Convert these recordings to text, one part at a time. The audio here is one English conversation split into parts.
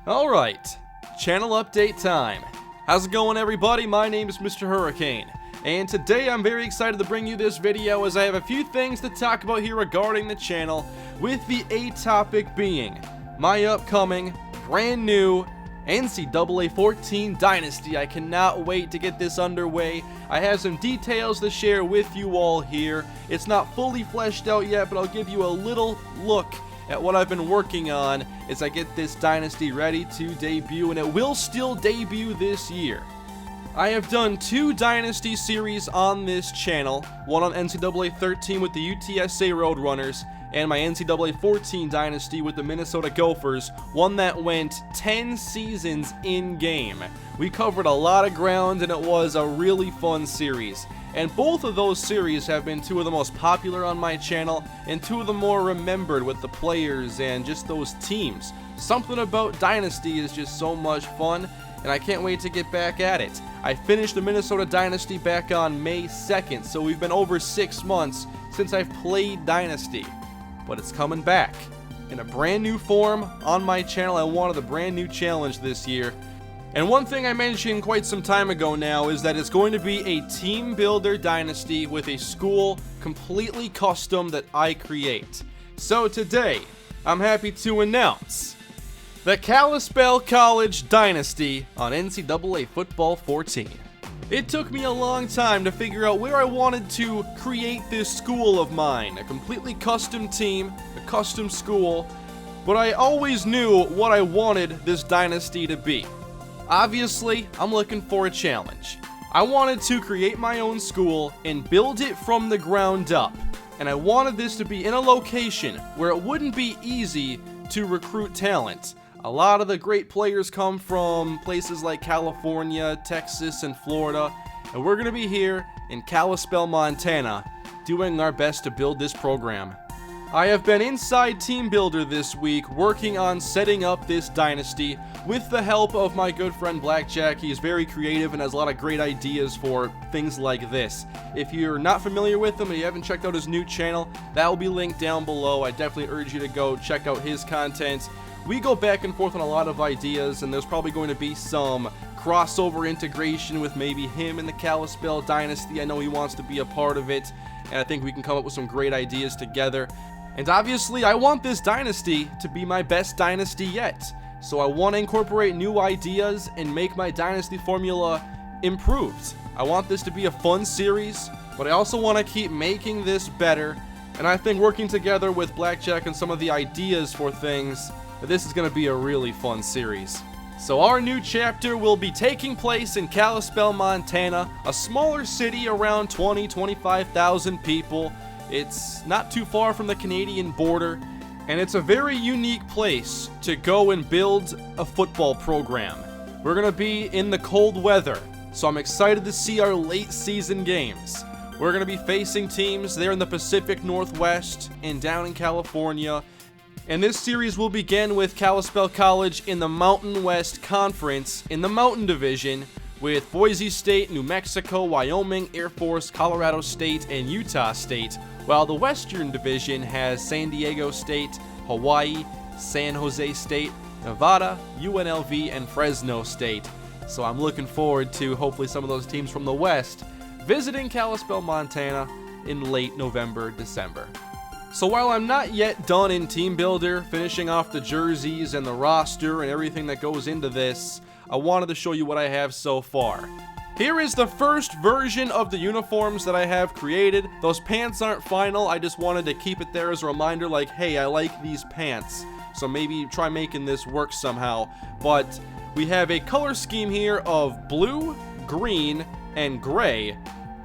Alright, channel update time. How's it going, everybody? My name is MrHurriicane, and today I'm very excited to bring you this video as I have a few things to talk about here regarding the channel, with the A topic being my upcoming, brand new NCAA 14 Dynasty. I cannot wait to get this underway. I have some details to share with you all here. It's not fully fleshed out yet, but I'll give you a little look at what I've been working on as I get this Dynasty ready to debut, and it will still debut this year. I have done 2 Dynasty series on this channel, one on NCAA 13 with the UTSA Roadrunners, and my NCAA 14 Dynasty with the Minnesota Gophers, one that went 10 seasons in-game. We covered a lot of ground and it was a really fun series. And both of those series have been 2 of the most popular on my channel and 2 of the more remembered with the players and just those teams. Something about Dynasty is just so much fun, and I can't wait to get back at it. I finished the Minnesota Dynasty back on May 2nd, so we've been over 6 months since I've played Dynasty. But it's coming back in a brand new form on my channel. I wanted a brand new challenge this year. And one thing I mentioned quite some time ago now is that it's going to be a team builder Dynasty with a school completely custom that I create. So today, I'm happy to announce the Kalispell College Dynasty on NCAA Football 14. It took me a long time to figure out where I wanted to create this school of mine, a completely custom team, a custom school, but I always knew what I wanted this Dynasty to be. Obviously, I'm looking for a challenge. I wanted to create my own school and build it from the ground up, and I wanted this to be in a location where it wouldn't be easy to recruit talent. A lot of the great players come from places like California, Texas, and Florida, and we're going to be here in Kalispell, Montana, doing our best to build this program. I have been inside Teambuilder this week working on setting up this Dynasty with the help of my good friend Blackjack. He is very creative and has a lot of great ideas for things like this. If you're not familiar with him and you haven't checked out his new channel, that will be linked down below. I definitely urge you to go check out his content. We go back and forth on a lot of ideas, and there's probably going to be some crossover integration with maybe him and the Kalispell Dynasty. I know he wants to be a part of it, and I think we can come up with some great ideas together. And obviously, I want this Dynasty to be my best Dynasty yet. So I want to incorporate new ideas and make my Dynasty formula improved. I want this to be a fun series, but I also want to keep making this better. And I think working together with Blackjack and some of the ideas for things, this is going to be a really fun series. So our new chapter will be taking place in Kalispell, Montana, a smaller city around 20-25,000 people. It's not too far from the Canadian border, and it's a very unique place to go and build a football program. We're going to be in the cold weather, so I'm excited to see our late season games. We're going to be facing teams there in the Pacific Northwest and down in California. And this series will begin with Kalispell College in the Mountain West Conference in the Mountain Division, with Boise State, New Mexico, Wyoming, Air Force, Colorado State, and Utah State, while the Western Division has San Diego State, Hawaii, San Jose State, Nevada, UNLV, and Fresno State. So I'm looking forward to hopefully some of those teams from the West visiting Kalispell, Montana in late November, December. So while I'm not yet done in Teambuilder, finishing off the jerseys and the roster and everything that goes into this, I wanted to show you what I have so far. Here is the first version of the uniforms that I have created. Those pants aren't final, I just wanted to keep it there as a reminder like, hey, I like these pants, so maybe try making this work somehow. But we have a color scheme here of blue, green, and gray.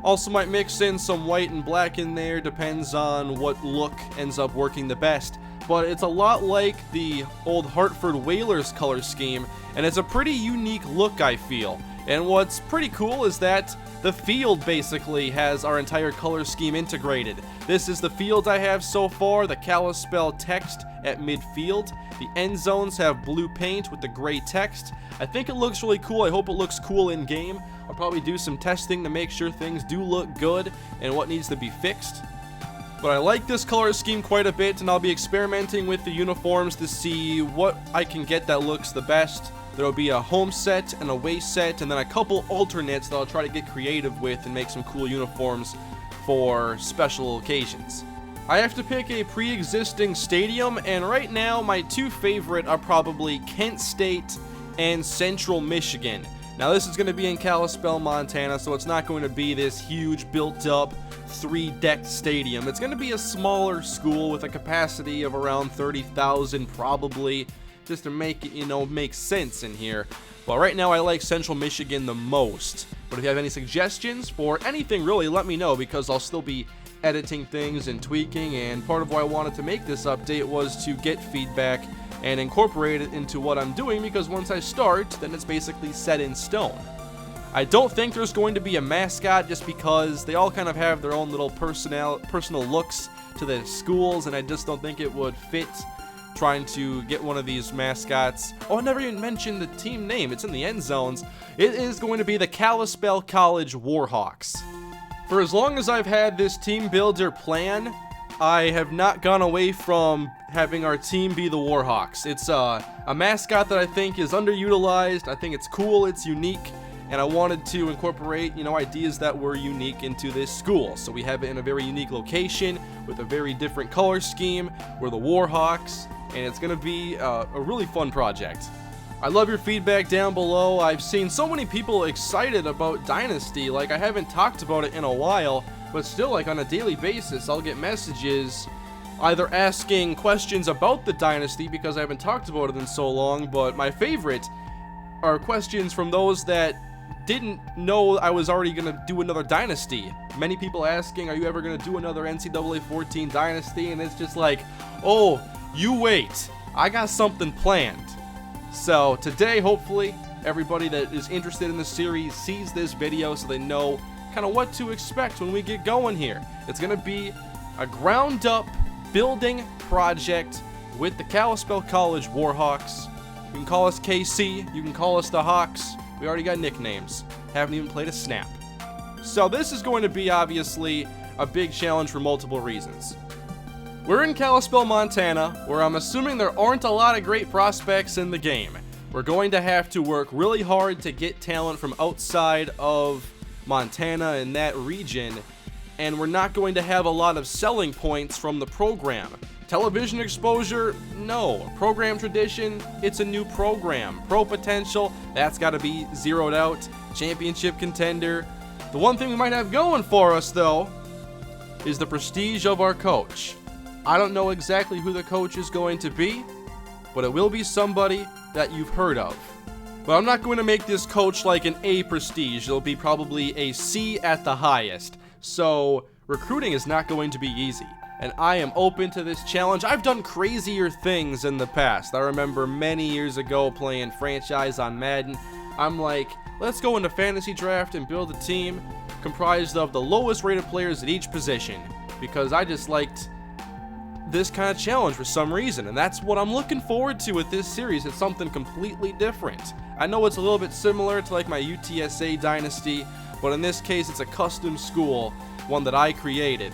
Also might mix in some white and black in there, depends on what look ends up working the best. But it's a lot like the old Hartford Whalers color scheme, and it's a pretty unique look, I feel. And what's pretty cool is that the field basically has our entire color scheme integrated. This is the field I have so far, the Kalispell text at midfield. The end zones have blue paint with the gray text. I think it looks really cool. I hope it looks cool in game. I'll probably do some testing to make sure things do look good and what needs to be fixed. But I like this color scheme quite a bit, and I'll be experimenting with the uniforms to see what I can get that looks the best. There will be a home set, an away set, and then a couple alternates that I'll try to get creative with and make some cool uniforms for special occasions. I have to pick a pre-existing stadium, and right now my two favorite are probably Kent State and Central Michigan. Now this is going to be in Kalispell, Montana, so it's not going to be this huge built-up 3-decked stadium. It's going to be a smaller school with a capacity of around 30,000 probably, just to make it, make sense in here. But right now I like Central Michigan the most. But if you have any suggestions for anything really, let me know, because I'll still be editing things and tweaking, and part of why I wanted to make this update was to get feedback and incorporate it into what I'm doing, because once I start, then it's basically set in stone. I don't think there's going to be a mascot, just because they all kind of have their own little personal looks to the schools, and I just don't think it would fit trying to get one of these mascots. Oh, I never even mentioned the team name. It's in the end zones. It is going to be the Kalispell College Warhawks. For as long as I've had this team builder plan, I have not gone away from having our team be the Warhawks. It's a mascot that I think is underutilized. I think it's cool, it's unique, and I wanted to incorporate, ideas that were unique into this school. So we have it in a very unique location with a very different color scheme. We're the Warhawks, and it's going to be a really fun project. I love your feedback down below. I've seen so many people excited about Dynasty. Like, I haven't talked about it in a while, but still, like, on a daily basis, I'll get messages either asking questions about the Dynasty because I haven't talked about it in so long, but my favorite are questions from those that didn't know I was already going to do another Dynasty. Many people asking, are you ever going to do another NCAA 14 Dynasty? And it's just like, oh, you wait. I got something planned. So today, hopefully, everybody that is interested in the series sees this video so they know kind of what to expect when we get going here. It's going to be a ground-up building project with the Kalispell College Warhawks. You can call us KC, you can call us the Hawks. We already got nicknames. Haven't even played a snap. So this is going to be, obviously, a big challenge for multiple reasons. We're in Kalispell, Montana, where I'm assuming there aren't a lot of great prospects in the game. We're going to have to work really hard to get talent from outside of Montana and that region, and we're not going to have a lot of selling points from the program. Television exposure? No. Program tradition? It's a new program. Pro potential? That's got to be zeroed out. Championship contender? The one thing we might have going for us, though, is the prestige of our coach. I don't know exactly who the coach is going to be, but it will be somebody that you've heard of. But I'm not going to make this coach like an A prestige. It'll be probably a C at the highest. So recruiting is not going to be easy, and I am open to this challenge. I've done crazier things in the past. I remember many years ago playing franchise on Madden. I'm like, let's go into fantasy draft and build a team comprised of the lowest rated players at each position, because I just liked this kind of challenge for some reason, and that's what I'm looking forward to with this series. It's something completely different. I know it's a little bit similar to like my UTSA Dynasty, but in this case it's a custom school, one that I created.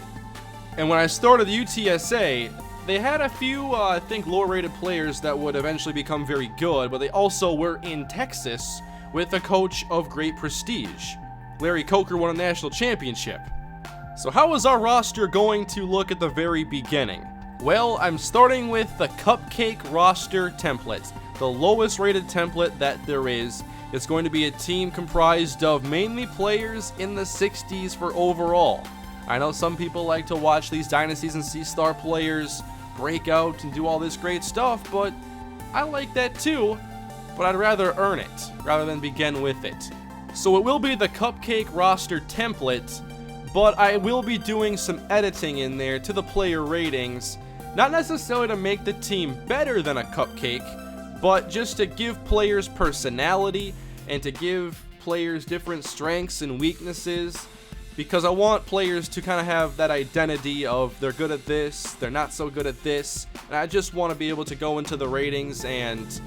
And when I started the UTSA, they had a few, I think, lower-rated players that would eventually become very good, but they also were in Texas with a coach of great prestige. Larry Coker won a national championship. So how is our roster going to look at the very beginning? Well, I'm starting with the Cupcake roster template, the lowest rated template that there is. It's going to be a team comprised of mainly players in the 60s for overall. I know some people like to watch these dynasties and see star players break out and do all this great stuff, but I like that too, but I'd rather earn it rather than begin with it. So it will be the Cupcake roster template, but I will be doing some editing in there to the player ratings, not necessarily to make the team better than a Cupcake, but just to give players personality and to give players different strengths and weaknesses, because I want players to kind of have that identity of they're good at this, they're not so good at this, and I just want to be able to go into the ratings and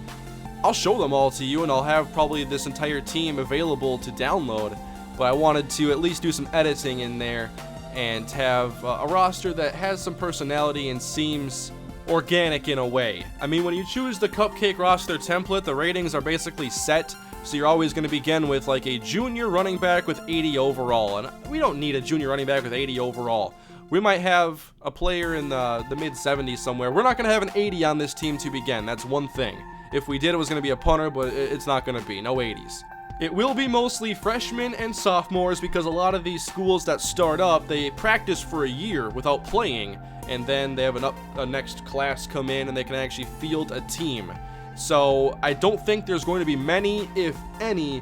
I'll show them all to you, and I'll have probably this entire team available to download, but I wanted to at least do some editing in there and have a roster that has some personality and seems organic in a way. I mean, when you choose the Cupcake roster template, the ratings are basically set, so you're always going to begin with like a junior running back with 80 overall, and we don't need a junior running back with 80 overall. We might have a player in the mid-70s somewhere. We're not going to have an 80 on this team to begin. That's one thing. If we did, it was going to be a punter, but it's not going to be. No 80s. It will be mostly freshmen and sophomores because a lot of these schools that start up, they practice for a year without playing, and then they have a next class come in and they can actually field a team. So I don't think there's going to be many, if any,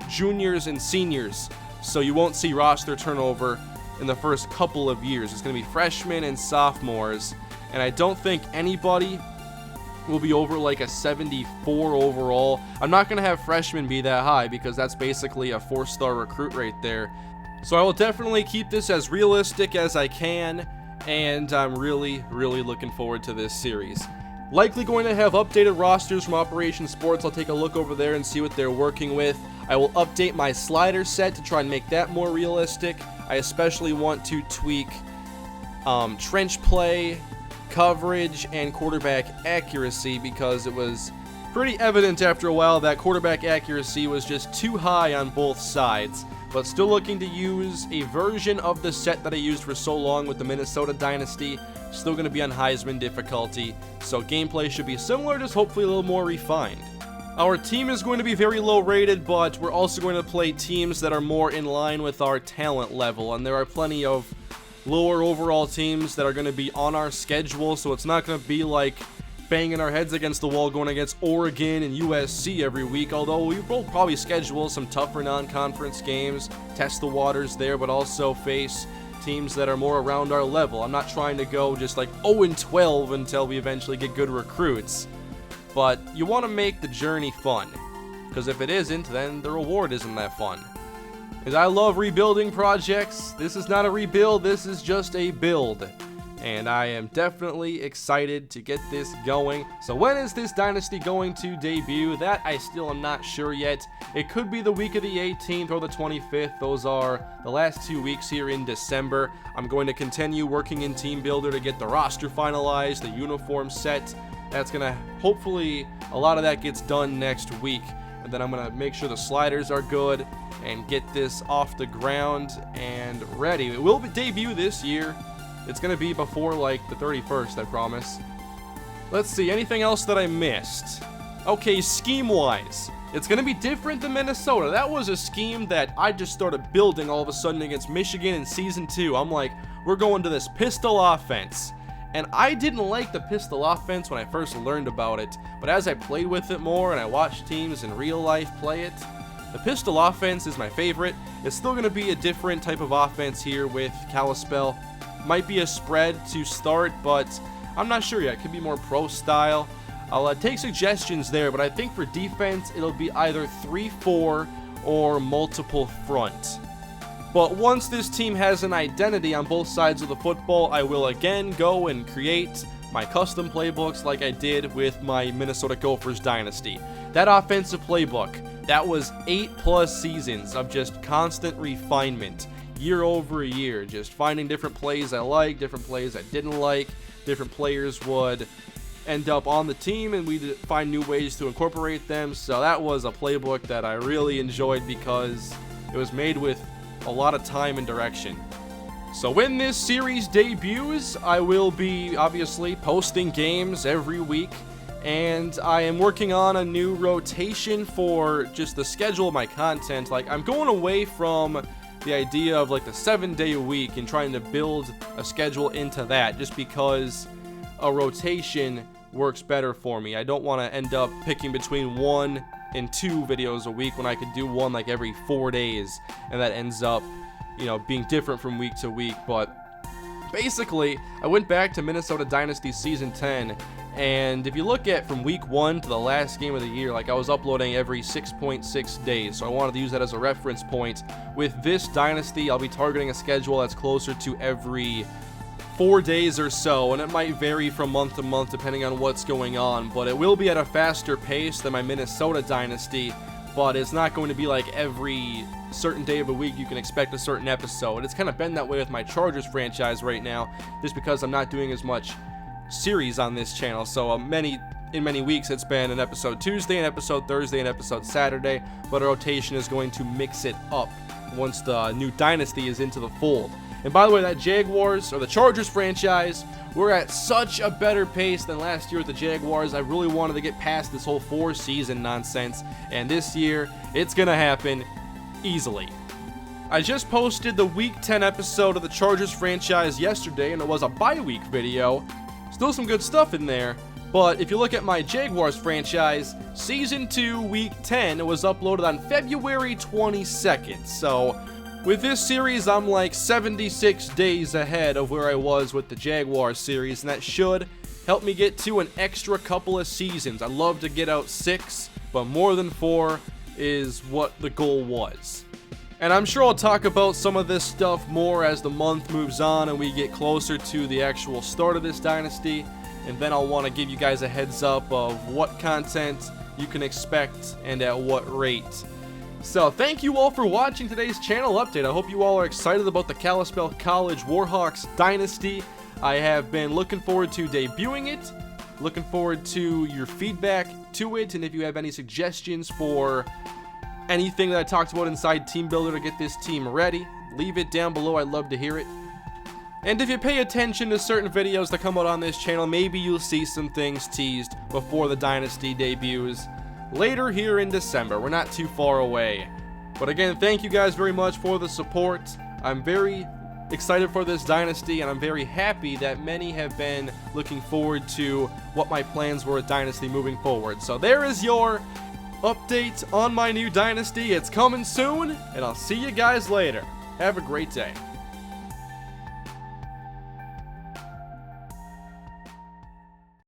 juniors and seniors. So you won't see roster turnover in the first couple of years. It's going to be freshmen and sophomores, and I don't think anybody will be over like a 74 overall. I'm not going to have freshmen be that high because that's basically a 4-star recruit right there. So I will definitely keep this as realistic as I can, and I'm really looking forward to this series. Likely going to have updated rosters from Operation Sports. I'll take a look over there and see what they're working with. I will update my slider set to try and make that more realistic. I especially want to tweak trench play, coverage, and quarterback accuracy because it was pretty evident after a while that quarterback accuracy was just too high on both sides. But still looking to use a version of the set that I used for so long with the Minnesota Dynasty. Still going to be on Heisman difficulty, so gameplay should be similar, just hopefully a little more refined. Our team is going to be very low rated, but we're also going to play teams that are more in line with our talent level, and there are plenty of lower overall teams that are going to be on our schedule, so it's not going to be like banging our heads against the wall going against Oregon and USC every week, although we will probably schedule some tougher non-conference games, test the waters there, but also face teams that are more around our level. I'm not trying to go just like 0-12 until we eventually get good recruits, but you want to make the journey fun, because if it isn't, then the reward isn't that fun. Because I love rebuilding projects. This is not a rebuild, this is just a build. And I am definitely excited to get this going. So when is this Dynasty going to debut? That I still am not sure yet. It could be the week of the 18th or the 25th. Those are the last 2 weeks here in December. I'm going to continue working in Teambuilder to get the roster finalized, the uniform set. That's going to, hopefully, a lot of that gets done next week. And then I'm going to make sure the sliders are good and get this off the ground and ready. It will debut this year. It's going to be before, like, the 31st, I promise. Let's see, anything else that I missed? Okay, scheme-wise, it's going to be different than Minnesota. That was a scheme that I just started building all of a sudden against Michigan in Season 2. I'm like, we're going to this pistol offense. And I didn't like the pistol offense when I first learned about it. But as I played with it more and I watched teams in real life play it, the pistol offense is my favorite. It's still going to be a different type of offense here with Kalispell. Might be a spread to start, but I'm not sure yet. It could be more pro style. I'll take suggestions there, but I think for defense, it'll be either 3-4 or multiple front. But once this team has an identity on both sides of the football, I will again go and create my custom playbooks like I did with my Minnesota Gophers Dynasty. That offensive playbook, that was 8+ seasons of just constant refinement. Year over year, just finding different plays I liked, different plays I didn't like, different players would end up on the team and we'd find new ways to incorporate them. So that was a playbook that I really enjoyed because it was made with a lot of time and direction. So when this series debuts, I will be obviously posting games every week, and I am working on a new rotation for just the schedule of my content. Like, I'm going away from the idea of like the 7-day week and trying to build a schedule into that, just because a rotation works better for me. I don't want to end up picking between 1 and 2 videos a week when I could do one like every 4 days, and that ends up, you know, being different from week to week. But basically, I went back to Minnesota Dynasty Season 10, and if you look at from week 1 to the last game of the year, like I was uploading every 6.6 days, so I wanted to use that as a reference point. With this Dynasty, I'll be targeting a schedule that's closer to every 4 days or so, and it might vary from month to month depending on what's going on, but it will be at a faster pace than my Minnesota Dynasty, but it's not going to be like every certain day of a week you can expect a certain episode. It's kind of been that way with my Chargers franchise right now, just because I'm not doing as much series on this channel. So in many weeks it's been an episode Tuesday, an episode Thursday, an episode Saturday, but a rotation is going to mix it up once the new Dynasty is into the fold. And by the way, that the Chargers franchise, we're at such a better pace than last year with the Jaguars. I really wanted to get past this whole 4-season nonsense, and this year, it's gonna happen easily. I just posted the Week 10 episode of the Chargers franchise yesterday, and it was a bye-week video. Still some good stuff in there, but if you look at my Jaguars franchise, Season 2, Week 10, it was uploaded on February 22nd, so with this series, I'm like 76 days ahead of where I was with the Jaguars series, and that should help me get to an extra couple of seasons. I'd love to get out 6, but more than 4 is what the goal was. And I'm sure I'll talk about some of this stuff more as the month moves on and we get closer to the actual start of this Dynasty, and then I'll want to give you guys a heads up of what content you can expect and at what rate. So, thank you all for watching today's channel update. I hope you all are excited about the Kalispell College Warhawks Dynasty. I have been looking forward to debuting it, looking forward to your feedback to it, and if you have any suggestions for anything that I talked about inside Teambuilder to get this team ready, leave it down below. I'd love to hear it. And if you pay attention to certain videos that come out on this channel, maybe you'll see some things teased before the Dynasty debuts later here in December. We're not too far away. But again, thank you guys very much for the support. I'm very excited for this Dynasty, and I'm very happy that many have been looking forward to what my plans were with Dynasty moving forward. So there is your update on my new Dynasty. It's coming soon, and I'll see you guys later. Have a great day.